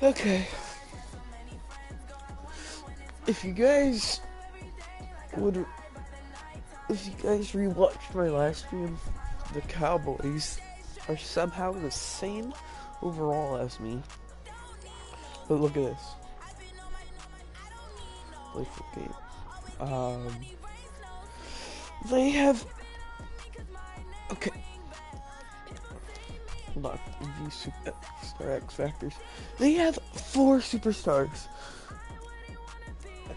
Okay. If you guys would, if you guys rewatched my last stream, the Cowboys are somehow the same overall as me. But look at this. Play for game. They have. Okay. Hold on. These Superstar X Factors. They have 4 superstars.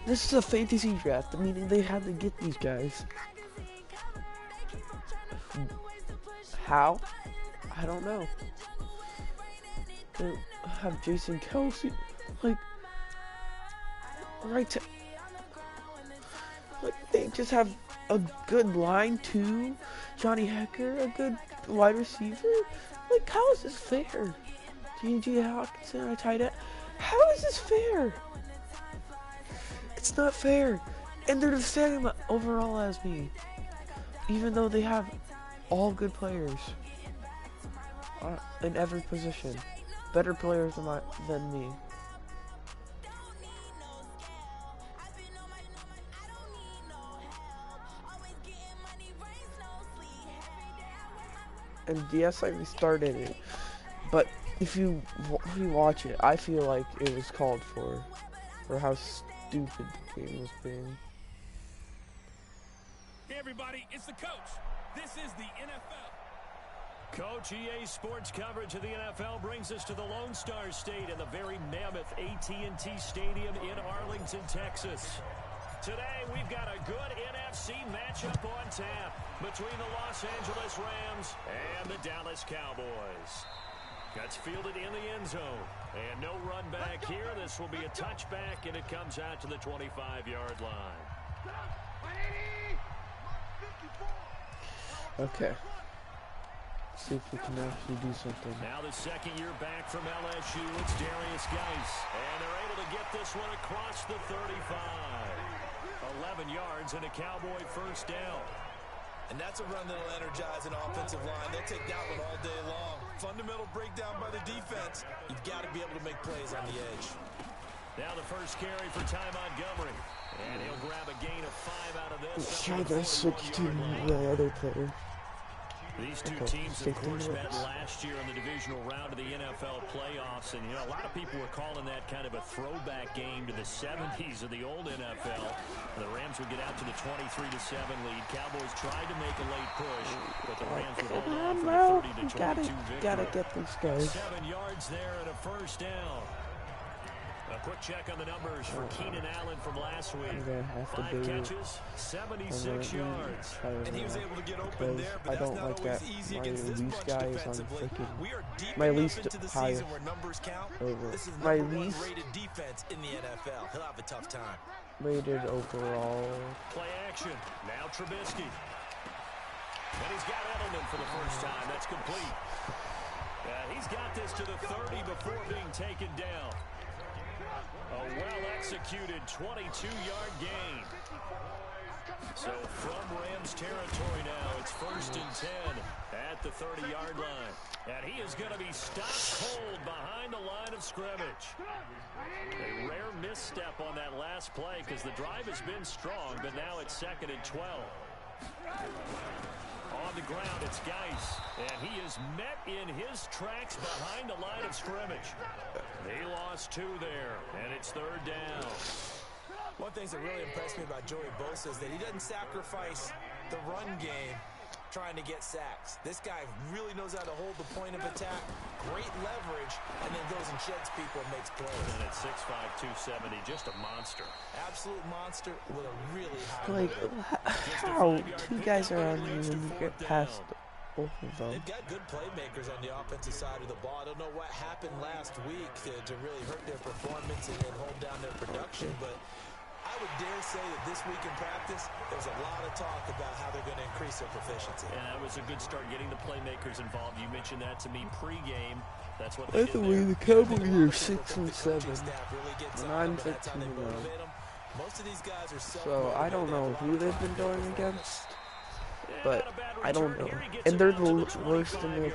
This is a fantasy draft, meaning they had to get these guys. How? I don't know. They have Jason Kelsey, like they just have a good line too. Johnny Hecker, a good wide receiver. Like, how is this fair? J.J. Hawkinson, a tight end. How is this fair? It's not fair. And they're the same overall as me. Even though they have all good players in every position. Better players than me. And yes, I restarted it. But if you watch it, I feel like it was called for how stupid the game was being. Hey everybody, it's the coach. This is the NFL. Coach, EA Sports coverage of the NFL brings us to the Lone Star State in the very mammoth AT&T Stadium in Arlington, Texas. Today, we've got a good NFC matchup on tap between the Los Angeles Rams and the Dallas Cowboys. That's fielded in the end zone. And no run back here. This will be a touchback, and it comes out to the 25-yard line. Okay. Let's see if we can actually do something. Now the second year back from LSU, it's Darius Geis. And they're able to get this one across the 35. 11 yards and a Cowboy first down. And that's a run that'll energize an offensive line. They'll take that one all day long. Fundamental breakdown by the defense. You've got to be able to make plays on the edge. Now the first carry for Ty Montgomery. And he'll grab a gain of 5 out of this. Let's try to switch to the other player. These two teams, of course, met last year in the divisional round of the NFL playoffs. And, you know, a lot of people were calling that kind of a throwback game to the 70s of the old NFL. And the Rams would get out to the 23-7 lead. Cowboys tried to make a late push, but the Rams would hold on for the 30-22 victory. Gotta get these guys. 7 yards there and a first down. A quick check on the numbers for Keenan Allen from last week. 5 catches, 76 yards. And he was able to get open there, but that's not always easy against this bunch defensively. We are deep enough into the season where numbers count. This is number 1 rated defense in the NFL. He'll have a tough time. Rated overall. Play action. Now Trubisky. And he's got Edelman for the first time. That's complete. He's got this to the 30 before being taken down. A well-executed 22-yard gain. So from Rams territory now, it's 1st and 10 at the 30-yard line. And he is going to be stopped cold behind the line of scrimmage. A rare misstep on that last play because the drive has been strong, but now it's 2nd and 12. On the ground, it's Geis, and he is met in his tracks behind the line of scrimmage. They lost 2 there, and it's 3rd down. One thing that really impressed me about Joey Bosa is that he doesn't sacrifice the run game trying to get sacks. This guy really knows how to hold the point of attack, great leverage, and then goes and sheds people and makes plays. And at 6'5", 270, just a monster. Absolute monster with a really high how 2 guys are on you when you get past both of them. They've got good playmakers on the offensive side of the ball. I don't know what happened last week to really hurt their performance and hold down their production, but I would dare say that this week in practice, there's a lot of talk about how they're going to increase their proficiency. And that was a good start getting the playmakers involved. You mentioned that to me pregame. That's what By they the did way, there. the Cowboys are 6 and 7. And I'm 15 and 0. Most of these guys are So I don't know who they've been going against, but I don't know. And they're the worst in the league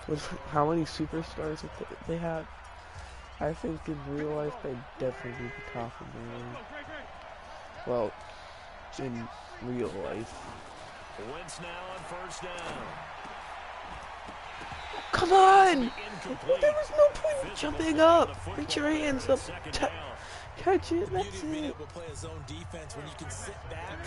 with how many superstars they have. I think in real life I'd definitely be the top of my league. Well, in real life. Wentz now on first down. Come on! Well, there was no point in jumping up. Reach your hands up. Catch it. The That's beauty of being it. able to play a zone defense when you can sit back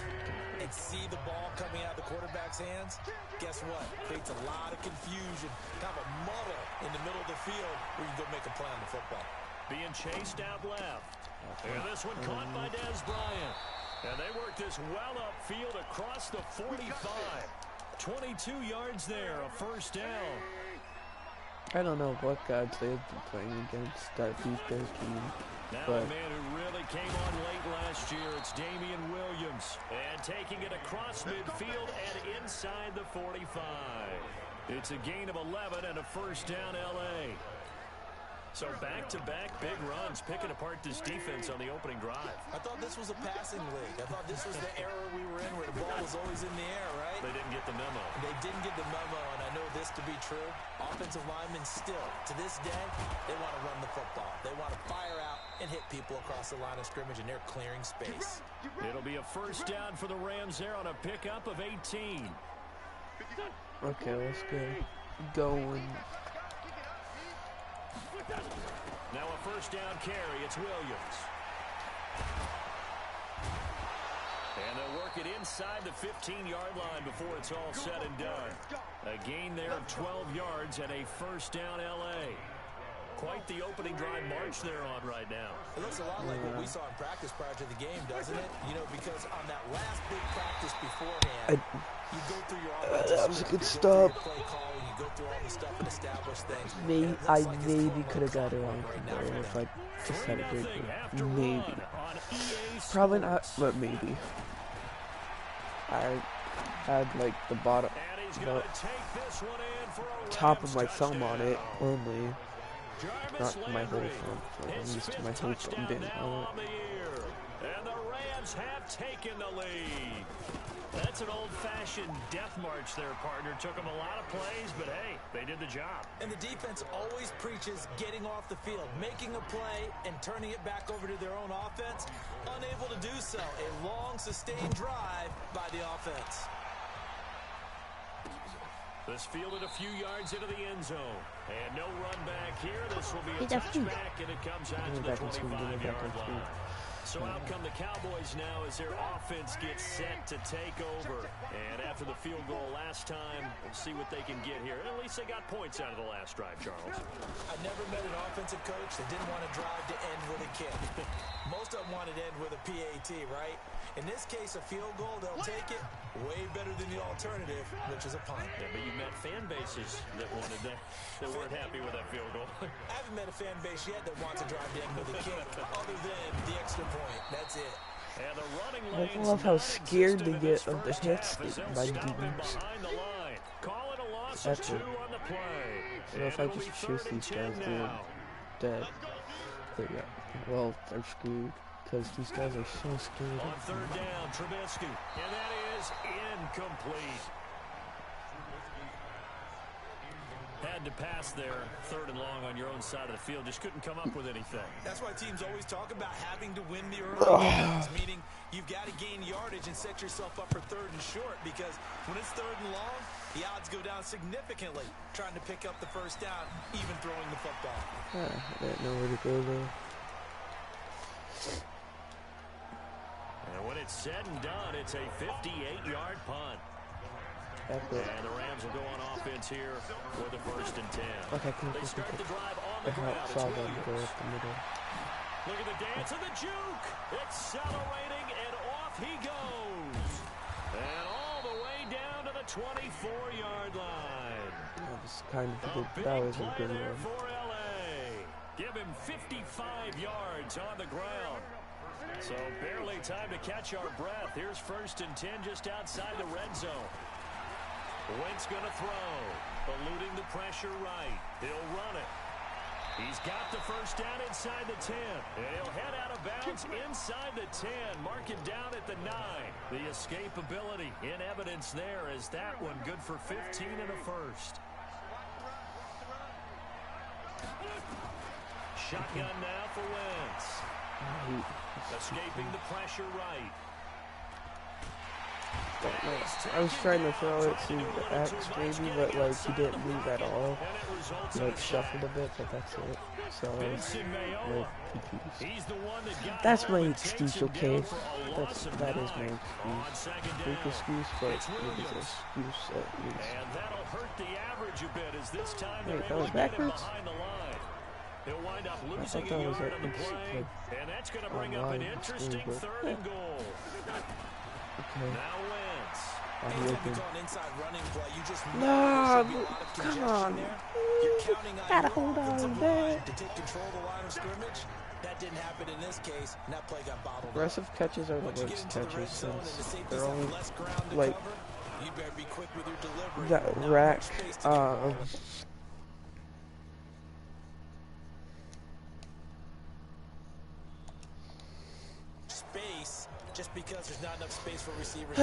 and see the ball coming out of the quarterback's hands, guess what? Creates a lot of confusion, kind of a muddle in the middle of the field where you can go make a play on the football. Being chased out left. And this one caught by Dez Bryant. And they work this well upfield across the 45. 22 yards there, a first down. I don't know what gods they've been playing against that beat their team. Now but a man who really came on late last year, it's Damian Williams. And taking it across midfield and inside the 45. It's a gain of 11 and a first down L.A. So back-to-back big runs, picking apart this defense on the opening drive. I thought this was a passing league. I thought this was the era we were in where the ball was always in the air, right? They didn't get the memo. They didn't get the memo, and I know this to be true. Offensive linemen still, to this day, they want to run the football. They want to fire out and hit people across the line of scrimmage, and they're clearing space. It'll be a first down for the Rams there on a pickup of 18. okay, let's get going. Now a first down carry. It's Williams. And they'll work it inside the 15-yard line before it's all said and done. A gain there of 12 yards and a first down L.A. Quite the opening drive march they're on right now. It looks a lot like what we saw in practice prior to the game, doesn't it? You know, because on that last big practice beforehand, you go through your offensive that was a good you stop. go through your play call, and you go through all the stuff and establish things. Maybe I maybe could have got it on there if I just had a good one. Maybe. Probably not, but maybe. I had like the bottom, the top of my thumb on it only. Not my whole thumb, so I'm used to my whole thumb being on it. And the Rams have taken the lead. That's an old-fashioned death march there, partner. Took them a lot of plays, but hey, they did the job. And the defense always preaches getting off the field, making a play, and turning it back over to their own offense. Unable to do so. A long, sustained drive by the offense. This fielded a few yards into the end zone. And no run back here. This will be a touchback, and it comes out to the 25-yard line. So out come the Cowboys now as their offense gets set to take over. And after the field goal last time, we'll see what they can get here. At least they got points out of the last drive, Charles. I never met an offensive coach that didn't want to drive to end with a kick. Most of them wanted to end with a PAT, right? In this case, a field goal, they'll take it way better than the alternative, which is a punt. Yeah, but you met fan bases that wanted that weren't happy with that field goal. I haven't met a fan base yet that wants to drive to end with a kick, other than the extra point. That's it. And the running I love how scared they get of the hits by demons. Call it a loss of That's 2 it. on the play. So if I just shoot these guys, they're dead. But yeah, well, they're screwed. Because these guys are so scared. On third down, Trubisky. And that is incomplete. Had to pass there, third and long on your own side of the field. Just couldn't come up with anything. That's why teams always talk about having to win the early games, meaning you've got to gain yardage and set yourself up for third and short, because when it's third and long, the odds go down significantly trying to pick up the first down, even throwing the football. I didn't know where to go though. And when it's said and done, it's a 58-yard punt. Epic. And the Rams will go on offense here with the first and 10. Okay, cool. They start the drive on I the ground. saw them go up the middle. Look at the dance and the juke. Accelerating, and off he goes. And all the way down to the 24-yard line. That was kind of a good. That was a good one. For LA. Give him 55 yards on the ground. So barely time to catch our breath. Here's first and 10 just outside the red zone. Wentz going to throw. Eluding the pressure right. He'll run it. He's got the first down inside the 10. And he'll head out of bounds inside the 10. Mark it down at the 9. The escapability in evidence there is that one good for 15 and a first. Shotgun now for Wentz. Escaping the pressure right. I was trying to throw it to the X maybe, but like he didn't move at all. He like shuffled a bit, but that's it. So I was like confused. That's my excuse, okay? That is my excuse. Fake excuse, but it is an excuse at least. And that'll hurt the average a bit as this time Wait, that was backwards? behind the line. He'll wind up I losing thought a that was yard like, on the play. And that's going to bring up an interesting third and goal. Okay. Now Wentz. No, come on. Gotta hold on there. To take control of the line of scrimmage. That didn't happen in this case, and that play got bottled up. Aggressive catches are the worst catches since they're only like that rack. Space, just because there's not enough space for receivers.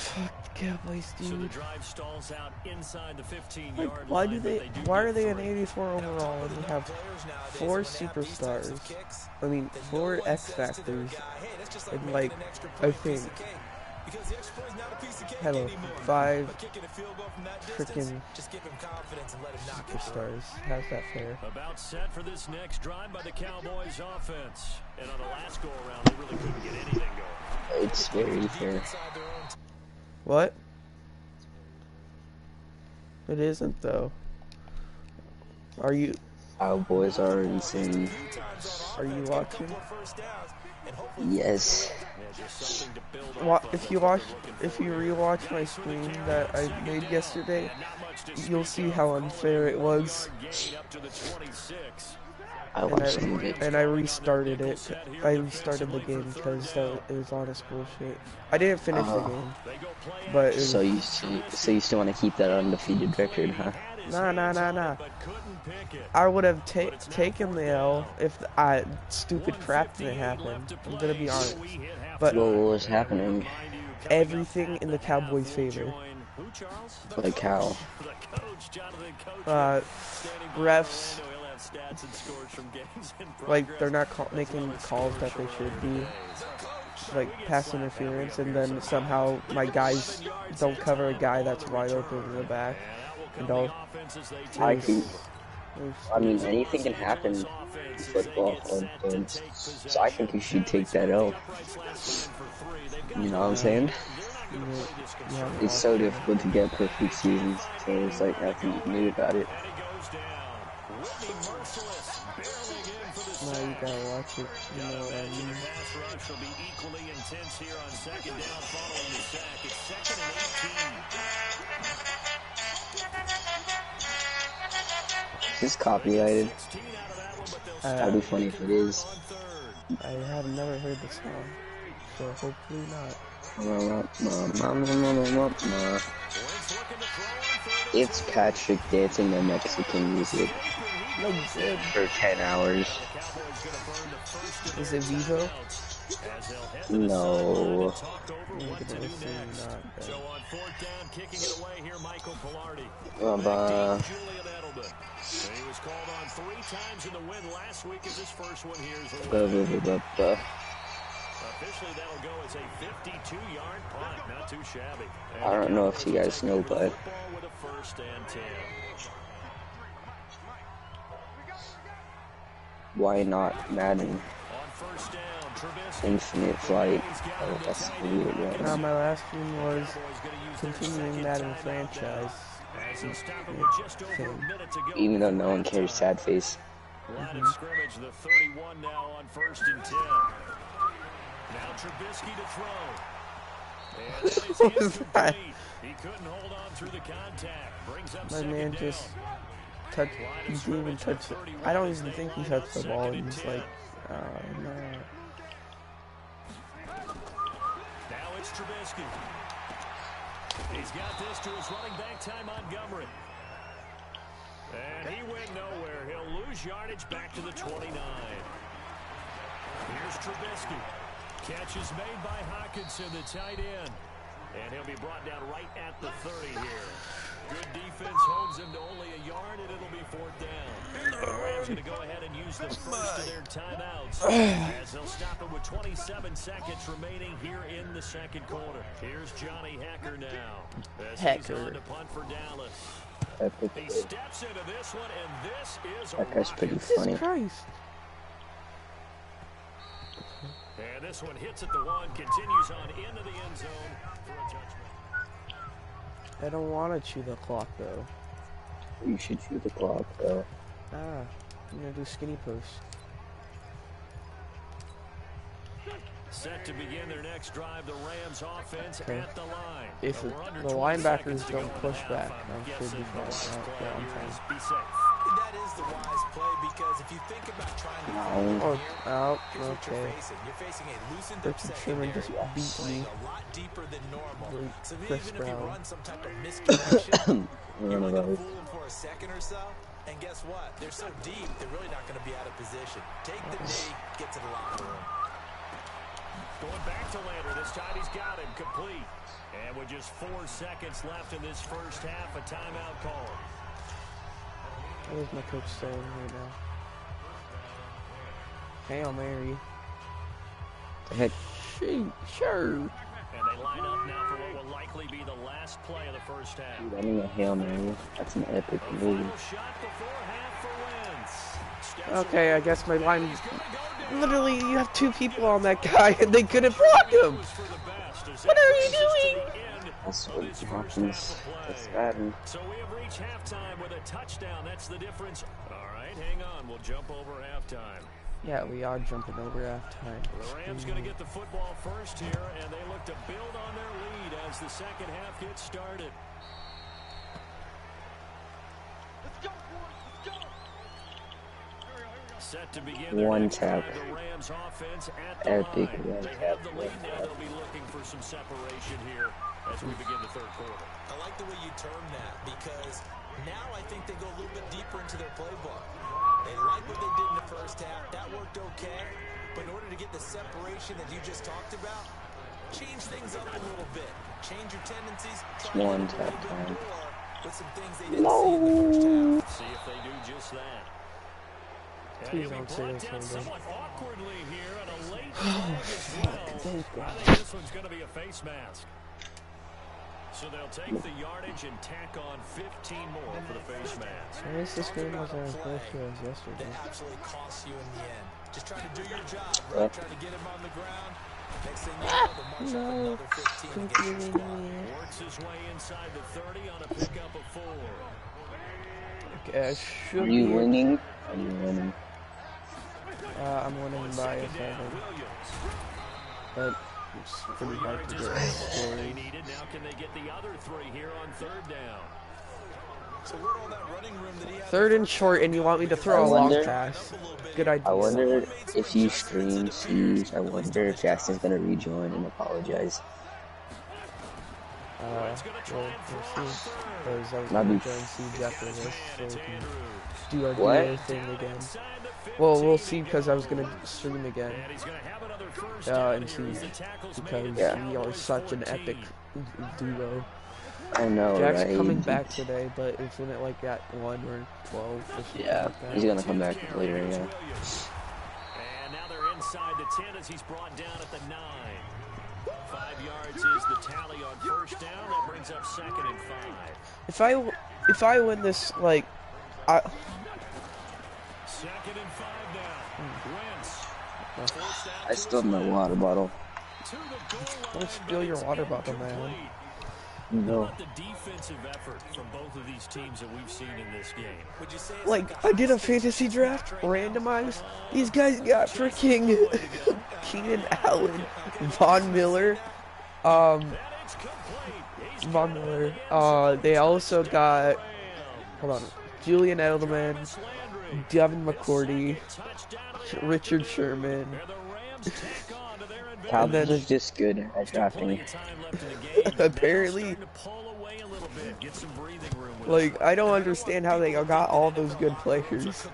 Fuck Cowboys, dude. So the drive stalls out inside the 15-yard Like, why line. why are they an 84 overall and they have 4 superstars? I mean, 4 X factors, and like, I think have a 5 freaking superstars. How's that fair? About set for this next drive by the Cowboys offense. And on the last go around, they really couldn't get anything going. It's very fair. What? It isn't though. Are you? Cowboys are insane. Are you watching? Yes. If you rewatch my stream that I made yesterday, you'll see how unfair it was. I watched some of it. And I restarted it. I restarted the game because it was honest bullshit. I didn't finish the game, but it was, So you still want to keep that undefeated record, huh? Nah. I would have taken the L if stupid crap didn't happen. I'm gonna be honest. But What was happening? everything in the Cowboys' favor. Like how? Refs, like they're not making calls that they should be, like pass interference, and then somehow my guys don't cover a guy that's wide open in the back. And all. I mean, anything can happen in football, so I think you should take that L. You know what I'm saying? Yeah. It's so difficult to get perfect seasons, so it's like nothing you can do about it. Now you gotta watch it, you know what I mean? Is this copyrighted? That'd be funny if it is. I have never heard the song, so hopefully not. It's Patrick dancing to Mexican music No good. for 10 hours. Is it Vivo? No. He was called on 3 times in the win last week as his first one here is officially that'll go as a 52-yard punt, not too shabby. I don't know if you guys know, but with a 1st and 10. why not Madden? On 1st down, Trubisky. Infinite Flight. Oh, that's a weird one. Now my last stream was continuing Madden franchise. Even though no one cares, sad face. Line of scrimmage, the 31 now on 1st and 10. Now Trubisky to throw. And that is What was that? He couldn't hold on through the contact. Brings up My man just touched. He didn't even touch it. I don't even think he touched the ball, and he's like, oh no. Now it's Trubisky. He's got this to his running back, Ty Montgomery. And he went nowhere. He'll lose yardage back to the 29. Here's Trubisky. Catch is made by Hawkinson, the tight end. And he'll be brought down right at the 30 here. Good defense holds him to only a yard, and it'll be 4th down. The Rams going to go ahead and use the first of their timeouts as they'll stop it with 27 seconds remaining here in the second quarter. Here's Johnny Hecker now. As he's on to punt for Dallas. He steps into this one, and this is a That guy's pretty funny. Jesus Christ. And this one hits at the 1, continues on into the end zone for a touchdown. I don't want to chew the clock, though. You should chew the clock, though. I'm gonna do skinny post. Set to begin their next drive, the Rams offense at the line. If the linebackers don't push back, I should be fine. Yeah, I'm fine. Be safe. That is the wise play because if you think about trying to here's what you're facing. You're facing a loosened up secondary just beat me. a lot deeper than normal. So Chris even if you Brown. run some type of misdirection, you're only going to Those. fool them for a second or so. And guess what? They're so deep, they're really not going to be out of position. Take the knee, get to the locker room. Going back to Lander. This time he's got him complete. And with just 4 seconds left in this first half, a timeout call. What is my coach saying right now? Hail Mary. Heck, Shoot, sure. And they line up now for what will likely be the last play of the first half. running a Hail Mary. That's an epic move. Final shot before half for Wentz. Okay, I guess my line. Literally, you have 2 people on that guy, and they couldn't block him. What are you doing? That's what happens. That's bad. So we have reached halftime with a touchdown. That's the difference. All right, hang on. We'll jump over halftime. Yeah, we are jumping over halftime. The Rams going to get the football first here, and they look to build on their lead as the second half gets started. Set to begin One tap. the Rams offense at the Epic line. one They tap. have the lead now. They'll be looking for some separation here as we begin the third quarter. I like the way you term that because now I think they go a little bit deeper into their playbook. They like what they did in the first half. That worked okay. But in order to get the separation that you just talked about, change things up a little bit. Change your tendencies. Try One to do a tap little bit time. more with some things they didn't see in the first half. See if they do just that. And Please he'll be don't say brought this down one, somewhat awkwardly here and a late flag as well. Thank I God. think this one's going to be a face mask. So they'll take the yardage and tack on 15 more for the face mask. Why is this game was as close to as yesterday? That absolutely costs you in the end. Just trying to do your job, right? Trying to get him on the ground. Next thing you know, the march up another 15 against your squad. Works his way inside the 30 on a pickup of 4. Okay, I should Are you be. winning? Are you winning? I'm winning by a 7. But it's pretty hard to get They scores. needed. Now can they get the other 3 here on 3rd down? So where'd all that running room that he had 3rd and short, and you want me to throw a I long wonder- pass? Good idea. I wonder if you stream Siege. I wonder if Jackson's gonna rejoin and apologize. We'll see. Because I was That'd going be- to join Siege after this, so we can do our What? DA thing again. Well, we'll see, because I was going to stream again. And he's going to have another first And down here Siege. as the tackles Because made Yeah. we are such an epic duo. I know, Jack's right? coming back today, but isn't it like at 1 or 12 or something Yeah, like that? he's gonna come back later, yeah. And now they're inside the 10 as he's brought down at the 9. 5 yards is the tally on first down. That brings up 2nd and 5. If I win this, like, I... 2nd and 5 now. Wentz. Forced out I to spilled his my left. water bottle. To the goal Don't line, spill but your it's water bottle, man. incomplete. How No. about the defensive effort from both of these teams that we've seen in this game? Would you say it's Like, I did a fantasy draft, randomized. These guys got freaking Keenan Allen, Von Miller, And it's complete. He's Von Miller. They also got, hold on, Julian Edelman, Devin McCourty, Richard Sherman. And the Rams take on to their advantage. Cowboys is just good at drafting. Plenty of time left in the game, but now Apparently, starting to pull away a little bit, get some breathing room with like, I don't understand how they got all those good players.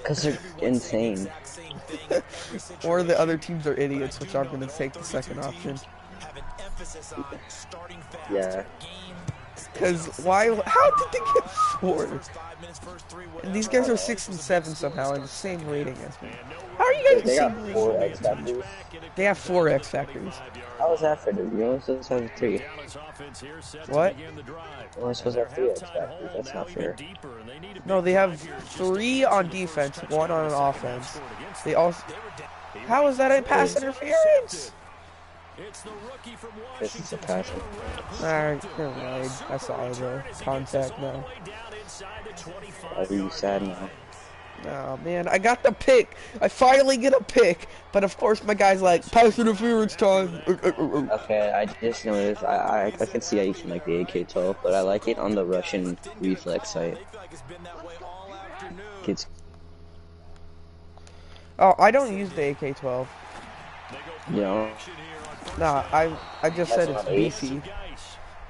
Because they're insane. Or the other teams are idiots, which I'm going to take the second option. have an emphasis on starting fast. Yeah. Game Because why? How did they get 4? And these guys are 6 and 7 somehow, and the same rating as me. How are you guys Wait, the they same got rating? 4 X Factors? They have 4 X Factors. How is that for the real? Supposed to have 3. What? We're supposed to have 3 X Factors. That's not fair. No, they have 3 on defense, 1 on offense. They also. How is that a pass interference? This is a passing. Alright, never mind. I saw the contact now. Are you sad now? Oh man, I got the pick. I finally get a pick, but of course my guy's like, pass interference time. Okay, I just noticed. I can see how you can like the AK-12, but I like it on the Russian reflex site. Kids. Oh, I don't use the AK-12. You know. Nah, I just said it's beefy.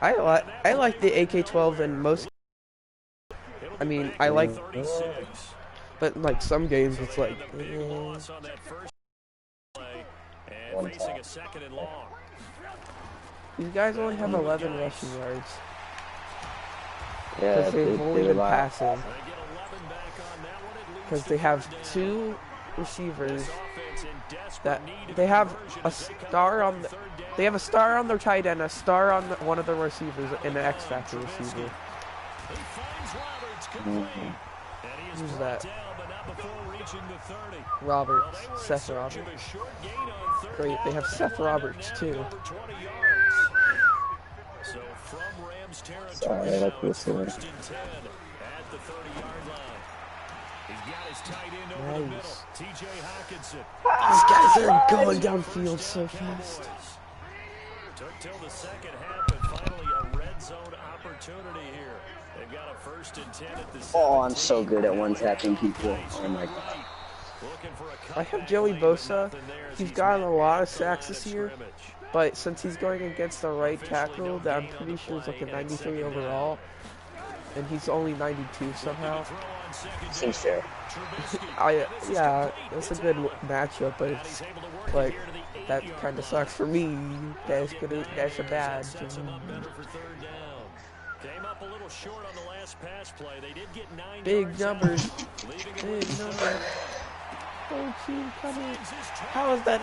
I like the AK-12 in most. I mean, I like, but like some games it's like. These guys only have 11 rushing yards. Yeah, Because they've only been rely- passing. Because they have 2 receivers that they have a star on the, they have a star on their tight end, a star on one of the receivers, and an X Factor receiver. Who's that? Roberts. Seth Roberts. Great, they have Seth Roberts too. Sorry, I like whistling. Nice. These guys are going downfield so fast. Took till the second half, but finally a red zone opportunity here. They've got a 1st and 10 at the Oh, I'm so good at one-tapping people. Oh my god. I have Joey Bosa. He's gotten a lot of sacks this year, but since he's going against the right tackle, that I'm pretty sure is like a 93 overall, and he's only 92 somehow. Seems fair. Yeah, it's a good matchup, but it's like that kind of sucks for me. That's a bad. Big numbers. Big numbers. Oh, team coming. How is that?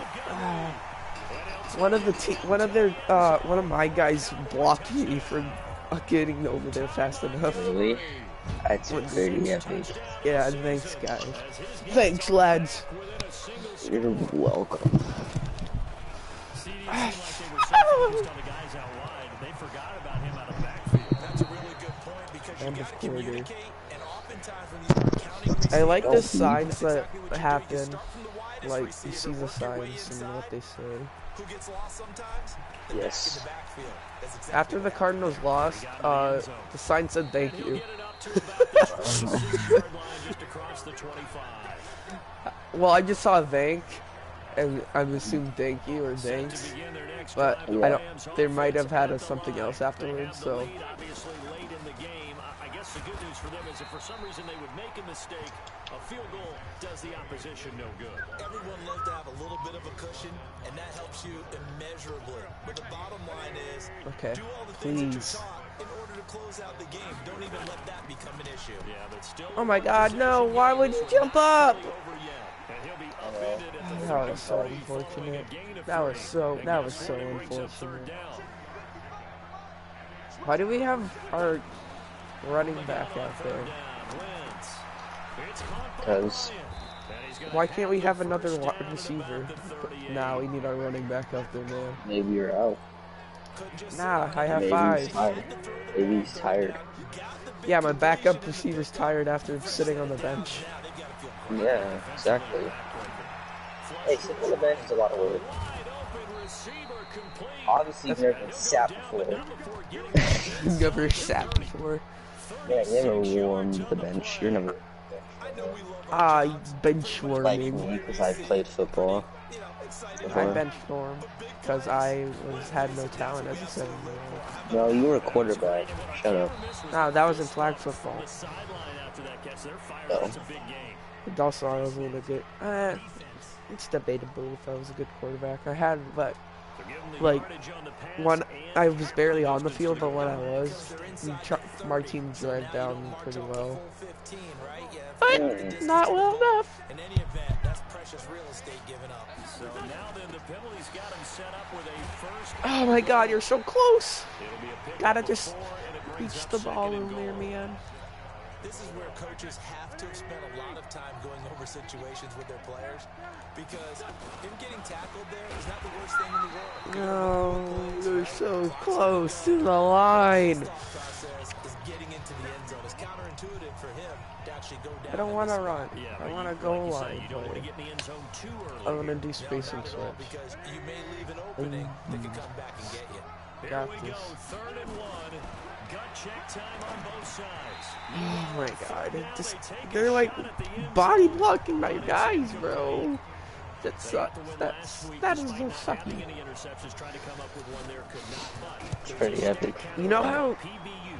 One of my guys blocked me from getting over there fast enough. Really? That's very epic. Yeah, thanks, guys. Thanks, lads. You're welcome. End of quarter. I like the signs that happen. Like, you see the signs and what they say. Yes. After the Cardinals lost, the sign said thank you. Well, I just saw thank, and I'm assuming thank you or thanks, but I don't. They might have had something else afterwards. So. The good news for them is if for some reason they would make a mistake, a field goal does the opposition no good. Everyone loves to have a little bit of a cushion, and that helps you immeasurably. But the bottom line is, okay, do all the things that please. you're taught in order to close out the game. Don't even let that become an issue. Yeah, but still. Oh my God, no! Why would you jump up? That was so unfortunate. That was so unfortunate. Why do we have our running back out there? Because. Why can't we have another wide receiver? Nah, we need our running back out there now. Maybe you're out. Nah, I have Maybe 5. he's tired. Maybe he's tired. Yeah, my backup receiver's tired after sitting on the bench. Yeah, exactly. Hey, sitting on the bench is a lot of work. Obviously, you've never been sat before. Never sat before. Yeah, you never warmed the bench. You're never. Bench Like warming. me, because I played football. I bench warm because I had no talent as a 7-year-old. No, you were a quarterback. Shut up. No, that was in flag football. No. And also, I was a little bit. It's debatable if I was a good quarterback. I had, but Like, when I was barely on the field, but when I was, my team dragged down pretty well. But not well enough. In any event, that's precious real estate given up. So now then, the penalty's got him set up with a first. Oh my God, you're so close. It'll be a pick Gotta up just before, and it brings reach up the second ball and in there, goal. man. This is where coaches have to spend a lot of time going over situations with their players, because him getting tackled there is not the worst thing in the world. No, you're so close to the line. His thought process is getting into the end zone. It's counterintuitive for him to actually go down. I don't want to run. Yeah, I but want to you- go like you say, line you don't want to play. get in the end zone too early. I'm gonna do No, spacing not at all, switch. because you may leave an opening that could come back and get you. Here Got we this. go, 3rd and 1. Gut check time on both sides. Oh my God, Now just, they take a they're like shot at the end body zone. blocking my guys, bro. That They got sucks. the win That last week is so despite not having sucky. any interceptions, trying to come up with one there, could not. But It's pretty epic. You know how PBU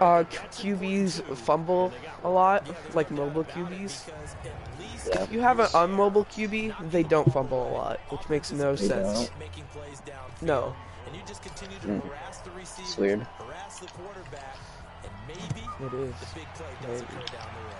pass QBs fumble a lot, like mobile QBs? Because at least Yeah. If you have an unmobile QB, they don't fumble a lot, which makes no They sense. don't. making plays downfield, No. and you just continue to harass the receiver, It's weird. harass the quarterback, and maybe It is. the big play does Maybe. occur down the road.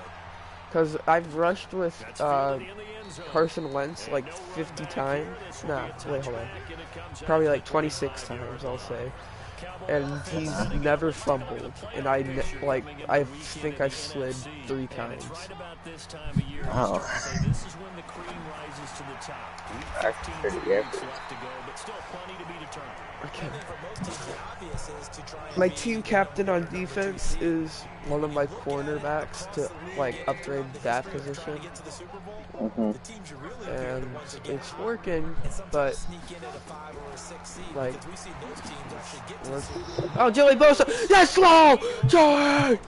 Because I've rushed with That's Fieldy in the end zone. Carson Wentz like And no run 50 back times. here. This will Nah, be a wait, hold on. touchback, and it comes out Probably to like the 26 25-yard times, I'll line. say. Cowboy And offense he's setting never up for fumbled. the And I, playoff like, coming into I the weekend think in I've the slid NFC. 3 And times. it's right about this time of year you Wow. start to say this is when the cream rises to the top. Week That's 15 pretty 3 weeks epic. left to go, but still plenty to be determined. Okay. I think for most teams, the obvious is to try and My be team the captain number on one coverage defense receiver. is one of my cornerbacks to like upgrade that Trying to position, get to the Super Bowl, Mhm. the teams you really fear are the and ones that get it's hot working. and sometimes But sneak in at a 5 or a 6 seed, like, because we see those teams actually get to the let's- Super Bowl. oh, Joey Bosa, yes, slow, Joey.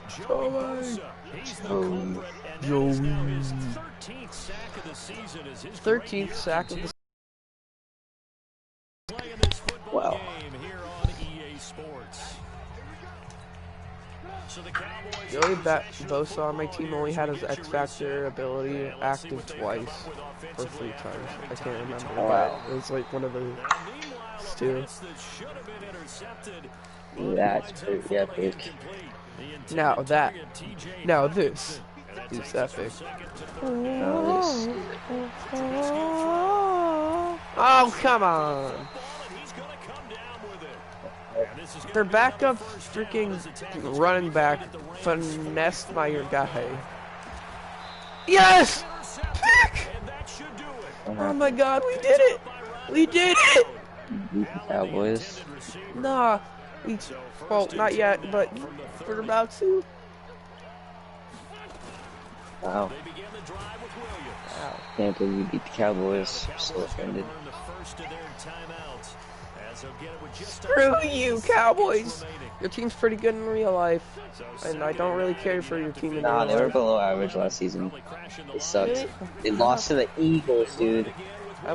Joey Bosa, he's the Joey. culprit, and that is now his 13th sack of the season as his great 13th year sack of the playing this football Wow. game here on EA Sports. So the Cowboys Joey in possession of the Bosa on my football team here only as had we his get X you Factor reset. ability And let's see active what they come twice up with or offensively 3 after times. having I time can't to remember, turn but Wow. it was like one of the. Now, meanwhile, a Still. pass that should have been intercepted. That's Winds up pretty falling epic. incomplete. The intended Now that, target, TJ now Hawkinson. this And that is takes us from epic. second to third down. Now this. Oh, come on. Football, and he's gonna come down with it. And this is gonna Their be another backup first down freaking as the tackle's gonna running be back at the Rams' finessed my 43. guy. Yes! Intercepted, Pick! and that should do it. Oh my God, we did it! We did it! Beat the Cowboys. Nah, we, well, not yet, but we're about to. Wow. They begin the drive with Williams. Wow. Can't believe we beat the Cowboys. I'm so Cowboys gonna offended. burn the first of their timeouts as they'll get it with just Screw under you, 8 Cowboys! seconds remaining. Your team's pretty good in real life, So and I don't really care for your team in Nah, real they were life. below average last season. Probably crashing the They line. sucked. Really? They lost to the Eagles, dude. Again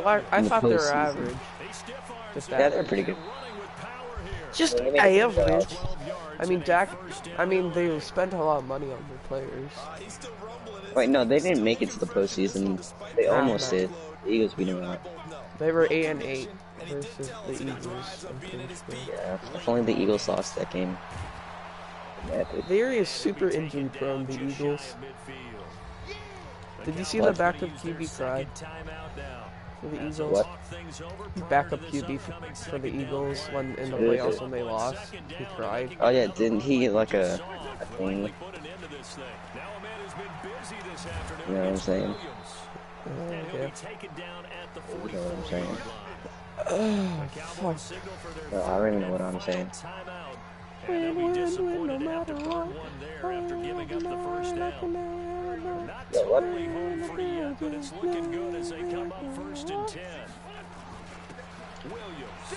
with I in the thought they were postseason. average. a stiff arm Just Yeah, they're average. pretty good. running with power here. Just They made it to the average. playoffs. 12 yards I mean, and a Dak. first down. I mean, they spent a lot of money on their players. He's still rumbling. Wait, no, they didn't make it to the postseason. They almost did. The Eagles beat them out. They were 8-8 versus the Eagles. I'm pretty sure. Yeah, if only the Eagles lost that game. Epic. They are super injury prone, the Eagles. Did you see the What? backup QB cry for the Eagles? What? Backup QB for the Eagles when in the playoffs when they lost, he cried. Oh yeah, didn't he get like a thing? You know what I'm saying? Okay. You know what I'm saying? Oh, fuck. No, I already know what I'm saying. And they'll be Win, disappointed no to have to matter burn what. one there after giving up the first down. Not Yeah, what? totally home free yet, but it's looking good as they come up 1st and 10. Williams.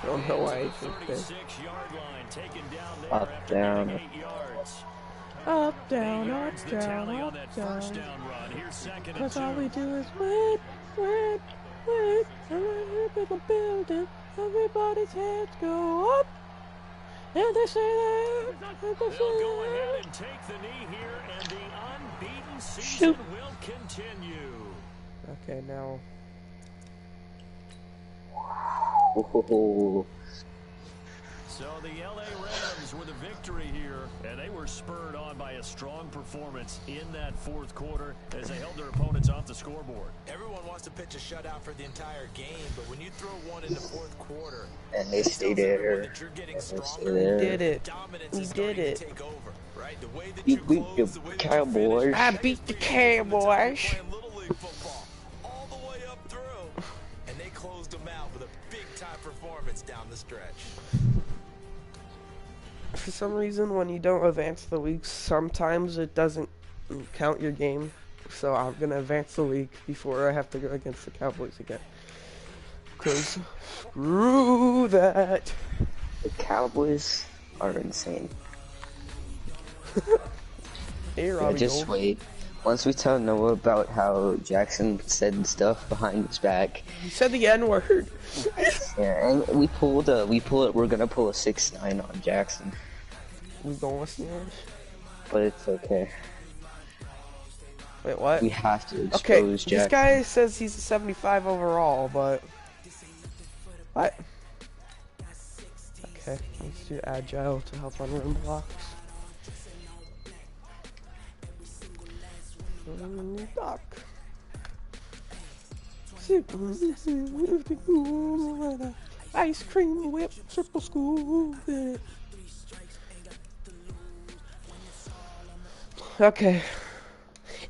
I don't know why I think that. 36-yard line taken down there Up, after down. getting 8 yards. Up, down, Yards up, the down, tally on up, that first down. down run. Here's 2nd and Cause all 2. we do is win, win, win. And when we build a building, everybody's heads go up. And they say that. And they They'll say go that. ahead and take the knee here, and the unbeaten season Shoot. will continue. Okay, now. Oh, So the LA Rams with a victory here, and they were spurred on by a strong performance in that fourth quarter as they held their opponents off the scoreboard. Everyone wants to pitch a shutout for the entire game, but when you throw one in the fourth quarter, and they it stay tells everyone there. that you're getting And they stay stronger. We there. did it. Dominance We is did starting to it. take over, right? The way that You you beat close, the the way that Cowboys. you finish, I that beat the just feels from the time you're Cowboys. playing Little League football all the way up through, and they closed them out with a big-time performance down the stretch. For some reason, when you don't advance the week, sometimes it doesn't count your game. So I'm gonna advance the week before I have to go against the Cowboys again. Cause screw that. The Cowboys are insane. Hey, Yeah, Robbie just Gold. wait. Once we tell Noah about how Jackson said stuff behind his back, He said the N-word. yeah, and we're gonna pull a 6-9 on Jackson, We going with Steelers? but it's okay. Wait, what? We have to Okay, expose this Jackson. guy says he's a 75 overall, but... What? Okay, let's do agile to help on rim blocks. Doc. Ice cream whip, triple school. Okay.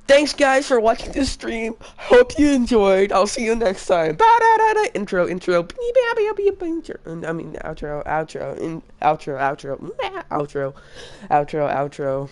Thanks, guys, for watching this stream. Hope you enjoyed. I'll see you next time. Intro. I mean, outro. Outro.